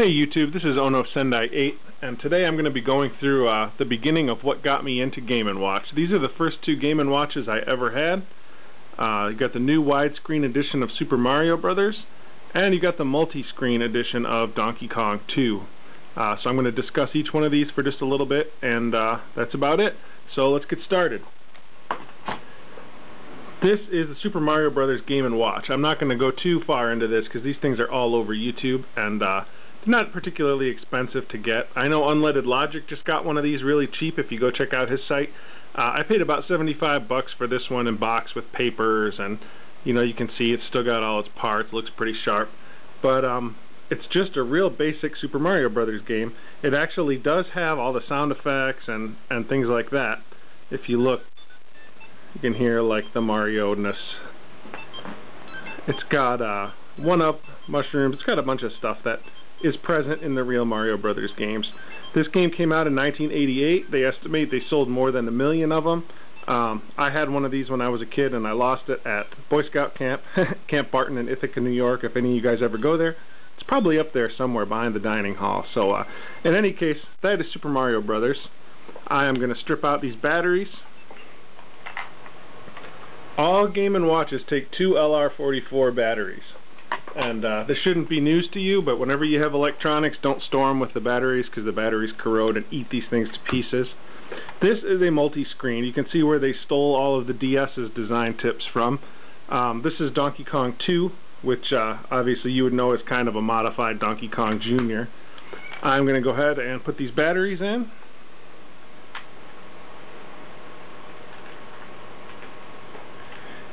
Hey YouTube, this is Ono Sendai 8, and today I'm going to be going through the beginning of what got me into Game & Watch. These are the first two Game & Watches I ever had. You got the new widescreen edition of Super Mario Brothers, and you got the multi-screen edition of Donkey Kong 2. So I'm going to discuss each one of these for just a little bit, and that's about it. So let's get started. This is the Super Mario Brothers Game & Watch. I'm not going to go too far into this because these things are all over YouTube, and they're not particularly expensive to get. I know Unleaded Logic just got one of these really cheap if you go check out his site. I paid about 75 bucks for this one in box with papers, and you know, you can see it's still got all its parts, looks pretty sharp. But it's just a real basic Super Mario Brothers game. It actually does have all the sound effects and things like that. If you look, you can hear like the Mario-ness. It's got 1-up, mushrooms, it's got a bunch of stuff that is present in the real Mario Brothers games. This game came out in 1988. They estimate they sold more than 1 million of them. I had one of these when I was a kid, and I lost it at Boy Scout Camp, Camp Barton in Ithaca, New York. If any of you guys ever go there, it's probably up there somewhere behind the dining hall. So, in any case, that is Super Mario Brothers. I am going to strip out these batteries. All Game & Watches take 2 LR44 batteries. And this shouldn't be news to you, but whenever you have electronics, don't store them with the batteries because the batteries corrode and eat these things to pieces. This is a multi-screen. You can see where they stole all of the DS's design tips from. This is Donkey Kong 2, which obviously you would know is kind of a modified Donkey Kong Jr. I'm going to go ahead and put these batteries in.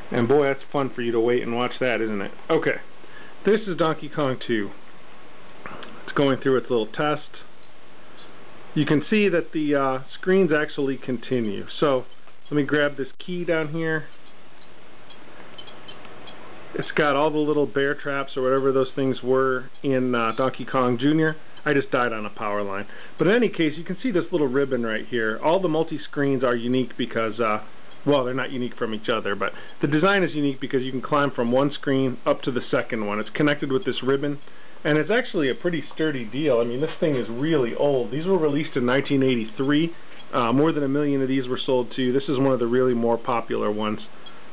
And boy, that's fun for you to wait and watch that, isn't it? Okay. This is Donkey Kong 2. It's going through its little test. You can see that the screens actually continue. So, let me grab this key down here. It's got all the little bear traps or whatever those things were in Donkey Kong Jr. I just died on a power line. But in any case, you can see this little ribbon right here. All the multi-screens are unique because well, they're not unique from each other, but the design is unique because you can climb from one screen up to the second one. It's connected with this ribbon, and it's actually a pretty sturdy deal. I mean, this thing is really old. These were released in 1983. More than 1 million of these were sold too. This is one of the really more popular ones.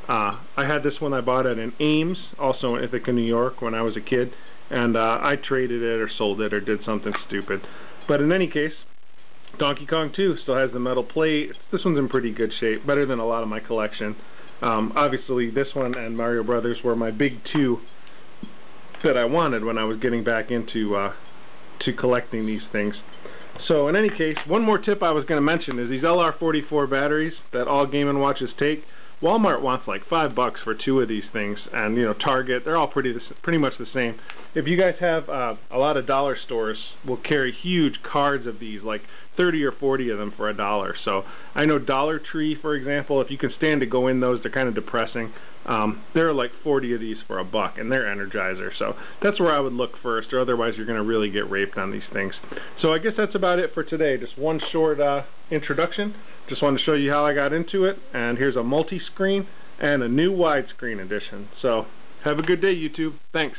I had this one I bought at an Ames, also in Ithaca, New York, when I was a kid, and I traded it or sold it or did something stupid. But in any case, Donkey Kong 2 still has the metal plate. This one's in pretty good shape, better than a lot of my collection. Obviously, this one and Mario Brothers were my big two that I wanted when I was getting back into to collecting these things. So, in any case, one more tip I was going to mention is these LR44 batteries that all Game & Watches take. Walmart wants like $5 for 2 of these things, and you know, Target, they're all pretty much the same. If you guys have a lot of dollar stores will carry huge cards of these, like 30 or 40 of them for $1. So I know Dollar Tree, for example, if you can stand to go in those, they're kind of depressing. There are like 40 of these for $1, and they're Energizer. So that's where I would look first, or otherwise you're going to really get raped on these things. So I guess that's about it for today. Just one short introduction. Just wanted to show you how I got into it, and here's a multi-screen and a new widescreen edition. So have a good day, YouTube. Thanks.